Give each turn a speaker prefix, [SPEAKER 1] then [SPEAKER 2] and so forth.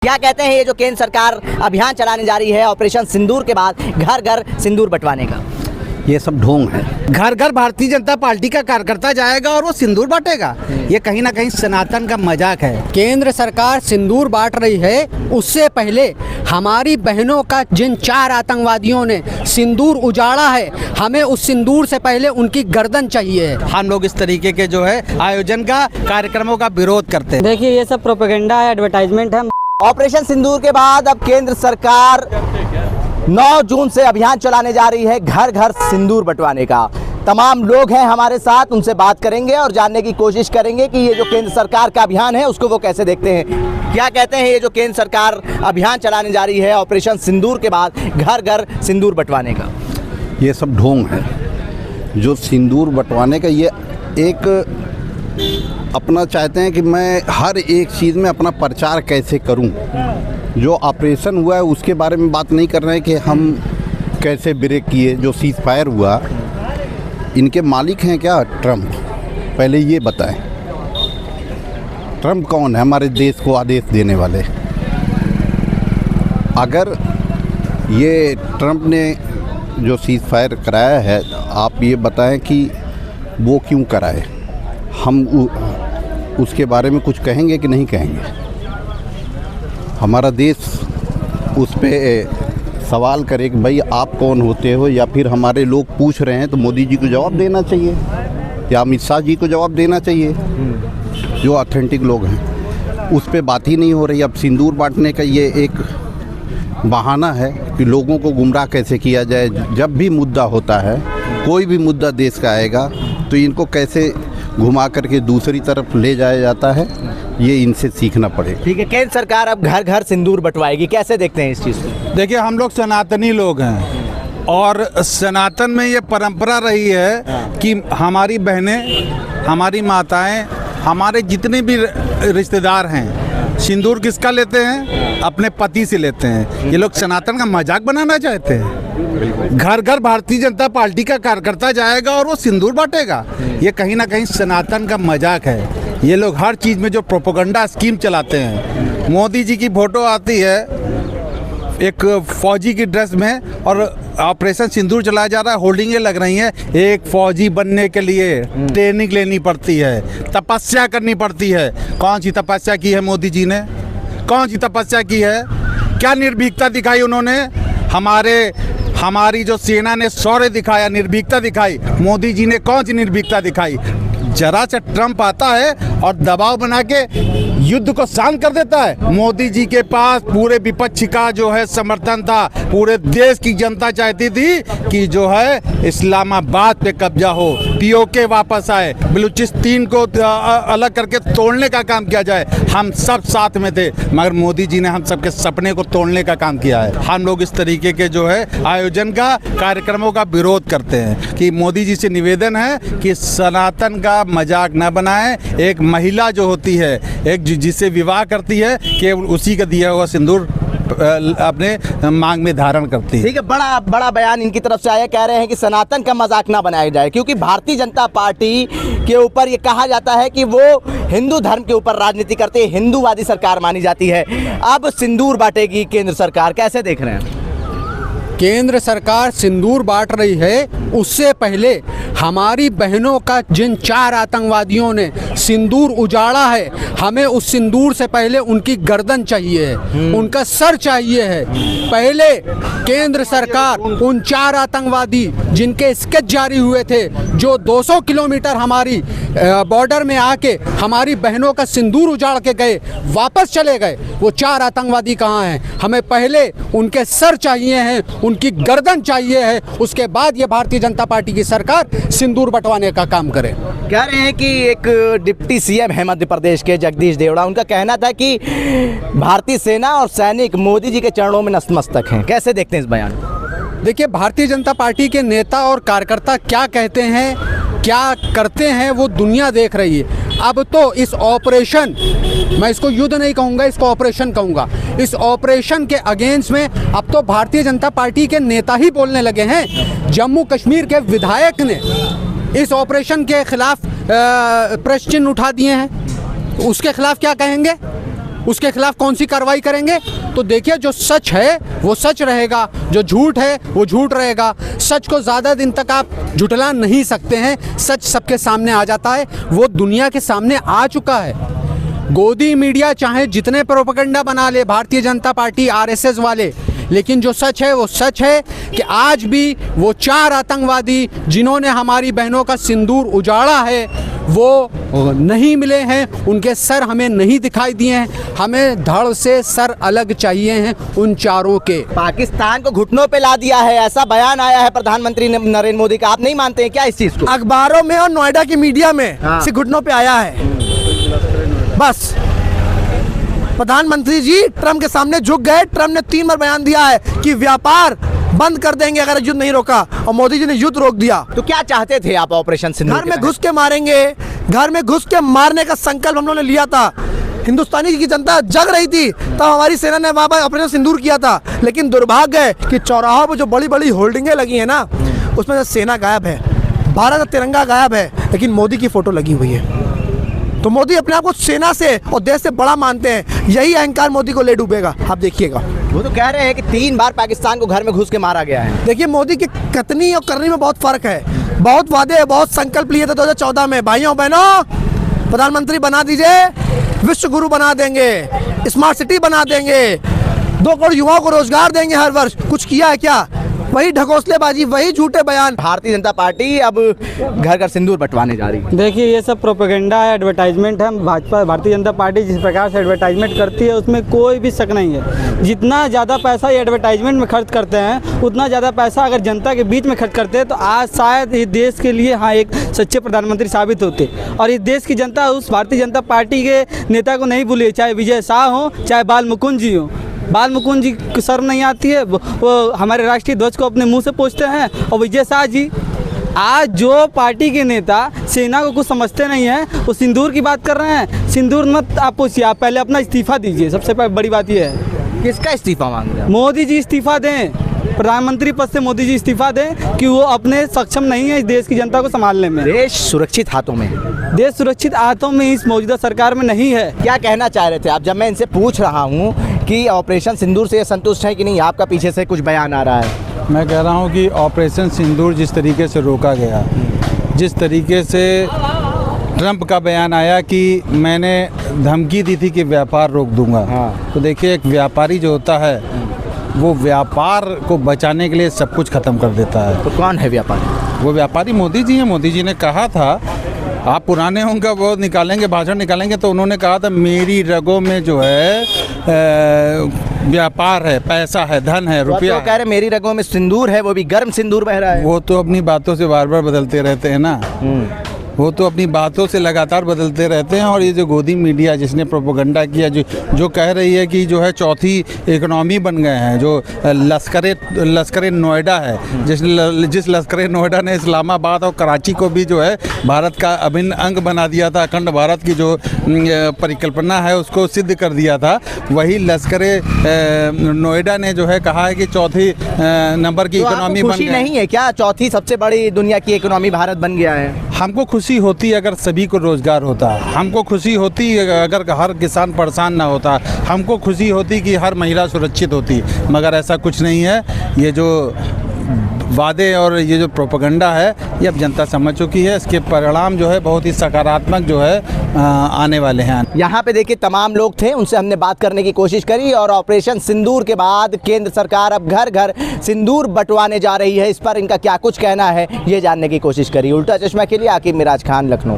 [SPEAKER 1] क्या कहते हैं ये जो केंद्र सरकार अभियान चलाने जा रही है ऑपरेशन सिंदूर के बाद घर घर सिंदूर बंटवाने का?
[SPEAKER 2] ये सब ढोंग है। घर घर भारतीय जनता पार्टी का कार्यकर्ता जाएगा और वो सिंदूर बांटेगा। ये कहीं ना कहीं सनातन का मजाक है।
[SPEAKER 3] केंद्र सरकार सिंदूर बांट रही है, उससे पहले हमारी बहनों का जिन 4 आतंकवादियों ने सिंदूर उजाड़ा है, हमें उस सिंदूर से पहले उनकी गर्दन चाहिए।
[SPEAKER 2] हम लोग इस तरीके के जो है आयोजन का कार्यक्रमों का विरोध करते हैं।
[SPEAKER 4] देखिए ये सब प्रोपेगेंडा है, एडवर्टाइजमेंट है।
[SPEAKER 1] ऑपरेशन सिंदूर के बाद अब केंद्र सरकार 9 जून से अभियान चलाने जा रही है घर घर सिंदूर बंटवाने का। तमाम लोग हैं हमारे साथ, उनसे बात करेंगे और जानने की कोशिश करेंगे कि ये जो केंद्र सरकार का अभियान है उसको वो कैसे देखते हैं। क्या कहते हैं ये जो केंद्र सरकार अभियान चलाने जा रही है ऑपरेशन सिंदूर के बाद घर घर सिंदूर बंटवाने का?
[SPEAKER 2] ये सब ढोंग है। जो सिंदूर बंटवाने का ये एक अपना चाहते हैं कि मैं हर एक चीज़ में अपना प्रचार कैसे करूं। जो ऑपरेशन हुआ है उसके बारे में बात नहीं कर रहे हैं कि हम कैसे ब्रेक किए। जो सीज फायर हुआ, इनके मालिक हैं क्या ट्रम्प? पहले ये बताएं, ट्रम्प कौन है हमारे देश को आदेश देने वाले? अगर ये ट्रम्प ने जो सीज फायर कराया है, आप ये बताएं कि वो क्यों कराए। हम उसके बारे में कुछ कहेंगे कि नहीं कहेंगे? हमारा देश उस पे सवाल करे कि भाई आप कौन होते हो, या फिर हमारे लोग पूछ रहे हैं तो मोदी जी को जवाब देना चाहिए या अमित शाह जी को जवाब देना चाहिए, जो ऑथेंटिक लोग हैं। उस पे बात ही नहीं हो रही। अब सिंदूर बांटने का ये एक बहाना है कि लोगों को गुमराह कैसे किया जाए। जब भी मुद्दा होता है, कोई भी मुद्दा देश का आएगा तो इनको कैसे घुमा करके दूसरी तरफ ले जाया जाता है, ये इनसे सीखना पड़ेगा।
[SPEAKER 1] ठीक है, केंद्र सरकार अब घर घर सिंदूर बंटवाएगी, कैसे देखते हैं इस चीज़ को?
[SPEAKER 5] देखिए, हम लोग सनातनी लोग हैं और सनातन में ये परंपरा रही है कि हमारी बहनें, हमारी माताएं, हमारे जितने भी रिश्तेदार हैं, सिंदूर किसका लेते हैं? अपने पति से लेते हैं। ये लोग सनातन का मजाक बनाना चाहते हैं। घर घर भारतीय जनता पार्टी का कार्यकर्ता जाएगा और वो सिंदूर बांटेगा। ये कहीं ना कहीं सनातन का मजाक है। ये लोग हर चीज़ में जो प्रोपेगेंडा स्कीम चलाते हैं। मोदी जी की फोटो आती है एक फौजी की ड्रेस में और ऑपरेशन सिंदूर चलाया जा रहा है, होल्डिंगें लग रही हैं। एक फौजी बनने के लिए ट्रेनिंग लेनी पड़ती है, तपस्या करनी पड़ती है। कौन सी तपस्या की है मोदी जी ने? कौन सी तपस्या की है? क्या निर्भीकता दिखाई उन्होंने? हमारी जो सेना ने शौर्य दिखाया, निर्भीकता दिखाई। मोदी जी ने कौन सी निर्भीकता दिखाई? जरा सा ट्रम्प आता है और दबाव बना के युद्ध को शांत कर देता है। मोदी जी के पास पूरे विपक्ष का जो है समर्थन था। पूरे देश की जनता चाहती थी कि जो है इस्लामाबाद पे कब्जा हो, पीओके वापस आए, बलूचिस्तान को अलग करके तोड़ने का काम किया जाए। हम सब साथ में थे, मगर मोदी जी ने हम सबके सपने को तोड़ने का काम किया है। हम लोग इस तरीके के जो है आयोजन का कार्यक्रमों का विरोध करते हैं कि मोदी जी से निवेदन है कि सनातन का मजाक न बनाएं। एक महिला जो होती है, एक जिससे विवाह करती है, केवल उसी का दिया हुआ सिंदूर अपने मांग में धारण करती है।
[SPEAKER 1] ठीक है, बड़ा बयान इनकी तरफ से आया। कह रहे हैं कि सनातन का मजाक ना बनाया जाए, क्योंकि भारतीय जनता पार्टी के ऊपर ये कहा जाता है कि वो हिंदू धर्म के ऊपर राजनीति करती है, हिंदूवादी सरकार मानी जाती है। अब सिंदूर बांटेगी केंद्र सरकार, कैसे देख रहे हैं?
[SPEAKER 3] केंद्र सरकार सिंदूर बांट रही है, उससे पहले हमारी बहनों का जिन 4 आतंकवादियों ने सिंदूर उजाड़ा है, हमें उस सिंदूर से पहले उनकी गर्दन चाहिए है, उनका सर चाहिए है। पहले केंद्र सरकार उन 4 आतंकवादी जिनके स्केच जारी हुए थे, जो 200 किलोमीटर हमारी बॉर्डर में आके हमारी बहनों का सिंदूर उजाड़ के गए, वापस चले गए, वो 4 आतंकवादी कहाँ हैं? हमें पहले उनके सर चाहिए हैं, उनकी गर्दन चाहिए है। उसके बाद ये भारतीय जनता पार्टी की सरकार सिंदूर बंटवाने का काम करे।
[SPEAKER 1] कह रहे हैं कि एक डिप्टी सीएम है मध्य प्रदेश के, जगदीश देवड़ा, उनका कहना था कि भारतीय सेना और सैनिक मोदी जी के चरणों में नतमस्तक हैं। कैसे देखते हैं इस बयान को?
[SPEAKER 3] देखिए, भारतीय जनता पार्टी के नेता और कार्यकर्ता क्या कहते हैं, क्या करते हैं, वो दुनिया देख रही है। अब तो इस ऑपरेशन, मैं इसको युद्ध नहीं कहूँगा, इसको ऑपरेशन कहूँगा, इस ऑपरेशन के अगेंस्ट में अब तो भारतीय जनता पार्टी के नेता ही बोलने लगे हैं। जम्मू कश्मीर के विधायक ने इस ऑपरेशन के खिलाफ प्रश्न चिन्ह उठा दिए हैं। उसके खिलाफ क्या कहेंगे? उसके खिलाफ कौन सी कार्रवाई करेंगे? तो देखिए, जो सच है वो सच रहेगा, जो झूठ है वो झूठ रहेगा। सच को ज़्यादा दिन तक आप झुठला नहीं सकते हैं। सच सबके सामने आ जाता है, वो दुनिया के सामने आ चुका है। गोदी मीडिया चाहे जितने प्रोपेगेंडा बना ले भारतीय जनता पार्टी, आरएसएस वाले, लेकिन जो सच है वो सच है कि आज भी वो 4 आतंकवादी जिन्होंने हमारी बहनों का सिंदूर उजाड़ा है वो नहीं मिले हैं। उनके सर हमें नहीं दिखाई दिए हैं। हमें धड़ से सर अलग चाहिए हैं उन चारों के।
[SPEAKER 1] पाकिस्तान को घुटनों पे ला दिया है, ऐसा बयान आया है प्रधानमंत्री नरेंद्र मोदी का। आप नहीं मानते हैं क्या इस चीज को?
[SPEAKER 6] अखबारों में और नोएडा की मीडिया में से घुटनों पे आया है। बस प्रधानमंत्री जी ट्रम्प के सामने झुक गए। ट्रम्प ने 3 बार बयान दिया है कि व्यापार बंद कर देंगे अगर युद्ध नहीं रोका, और मोदी जी ने युद्ध रोक दिया।
[SPEAKER 1] तो क्या चाहते थे आप ऑपरेशन सिंदूर?
[SPEAKER 6] घर में घुस के मारेंगे, घर में घुस के मारने का संकल्प हम लोगों ने लिया था। हिंदुस्तानी की जनता जग रही थी, तब हमारी सेना ने वहाँ पर ऑपरेशन सिंदूर किया था। लेकिन दुर्भाग्य है कि चौराहों पर जो बड़ी बड़ी होल्डिंगें लगी है ना, उसमें से सेना गायब है, भारत का तिरंगा गायब है, लेकिन मोदी की फोटो लगी हुई है। तो मोदी अपने आप को सेना से और देश से बड़ा मानते हैं। यही अहंकार मोदी को ले डूबेगा, आप देखिएगा।
[SPEAKER 1] वो तो कह रहे हैं कि 3 बार पाकिस्तान को घर में घुस के मारा गया है।
[SPEAKER 6] देखिए, मोदी की कथनी और करनी में बहुत फर्क है। बहुत वादे, बहुत संकल्प लिए थे 2014 में। भाइयों बहनों, प्रधानमंत्री बना दीजिए, विश्व गुरु बना देंगे, स्मार्ट सिटी बना देंगे, 2 करोड़ युवाओं को रोजगार देंगे हर वर्ष। कुछ किया है क्या? वही ढकोसलेबाजी, वही झूठे बयान।
[SPEAKER 1] भारतीय जनता पार्टी अब घर घर सिंदूर बंटवाने जा रही है।
[SPEAKER 4] देखिए, ये सब प्रोपेगेंडा है, एडवर्टाइजमेंट है। भारतीय जनता पार्टी जिस प्रकार से एडवर्टाइजमेंट करती है उसमें कोई भी शक नहीं है। जितना ज़्यादा पैसा ये एडवर्टाइजमेंट में खर्च करते हैं, उतना ज़्यादा पैसा अगर जनता के बीच में खर्च करते हैं तो आज शायद इस देश के लिए एक सच्चे प्रधानमंत्री साबित होते। और इस देश की जनता उस भारतीय जनता पार्टी के नेता को नहीं भूले, चाहे विजय शाह हो, चाहे बाल मुकुंद जी हो। बाल मुकुंद जी को शर्म नहीं आती है, वो हमारे राष्ट्रीय ध्वज को अपने मुंह से पूछते हैं। और विजय शाह जी, आज जो पार्टी के नेता सेना को कुछ समझते नहीं हैं, वो सिंदूर की बात कर रहे हैं। सिंदूर मत आप पूछिए, आप पहले अपना इस्तीफा दीजिए। सबसे बड़ी बात ये है।
[SPEAKER 1] किसका इस्तीफा मांग रहे हैं?
[SPEAKER 4] मोदी जी इस्तीफा दें, प्रधानमंत्री पद से मोदी जी इस्तीफा दें कि वो अपने सक्षम नहीं है इस देश की जनता को संभालने में।
[SPEAKER 1] देश सुरक्षित हाथों में है।
[SPEAKER 4] देश सुरक्षित हाथों में इस मौजूदा सरकार में नहीं है।
[SPEAKER 1] क्या कहना चाह रहे थे आप? जब मैं इनसे पूछ रहा हूँ कि ऑपरेशन सिंदूर से ये संतुष्ट है कि नहीं, आपका पीछे से कुछ बयान आ रहा है।
[SPEAKER 5] मैं कह रहा हूँ कि ऑपरेशन सिंदूर जिस तरीके से रोका गया, जिस तरीके से ट्रंप का बयान आया कि मैंने धमकी दी थी कि व्यापार रोक दूंगा, तो देखिए, एक व्यापारी जो होता है वो व्यापार को बचाने के लिए सब कुछ ख़त्म कर देता है।
[SPEAKER 1] तो कौन है व्यापारी?
[SPEAKER 5] वो व्यापारी मोदी जी हैं। मोदी जी ने कहा था, आप पुराने होंगे वो निकालेंगे, भाषण निकालेंगे, तो उन्होंने कहा था मेरी रगों में जो है व्यापार है, पैसा है, धन है, रुपया।
[SPEAKER 1] तो कह रहे मेरी रगों में सिंदूर है, वो भी गर्म सिंदूर बह रहा है।
[SPEAKER 5] वो तो अपनी बातों से बार बार बदलते रहते हैं ना। वो तो अपनी बातों से लगातार बदलते रहते हैं। और ये जो गोदी मीडिया जिसने प्रोपेगेंडा किया, जो कह रही है कि जो है चौथी इकोनॉमी बन गए हैं, जो लश्कर नोएडा है, जिस लश्कर नोएडा ने इस्लामाबाद और कराची को भी जो है भारत का अभिन्न अंग बना दिया था, अखंड भारत की जो परिकल्पना है उसको सिद्ध कर दिया था, वही लश्कर नोएडा ने जो है कहा है कि चौथी नंबर की इकोनॉमी बन गई।
[SPEAKER 1] नहीं है क्या चौथी सबसे बड़ी दुनिया की इकोनॉमी भारत बन गया है?
[SPEAKER 5] हमको खुशी होती अगर सभी को रोजगार होता, हमको खुशी होती अगर हर किसान परेशान ना होता, हमको खुशी होती कि हर महिला सुरक्षित होती, मगर ऐसा कुछ नहीं है। ये जो वादे और ये जो प्रोपेगेंडा है ये अब जनता समझ चुकी है। इसके परिणाम जो है बहुत ही सकारात्मक जो है आने वाले हैं।
[SPEAKER 1] यहाँ पे देखिए तमाम लोग थे, उनसे हमने बात करने की कोशिश करी और ऑपरेशन सिंदूर के बाद केंद्र सरकार अब घर घर सिंदूर बंटवाने जा रही है, इस पर इनका क्या कुछ कहना है ये जानने की कोशिश करी। उल्टा चश्मा के लिए आकिब मिराज खान, लखनऊ।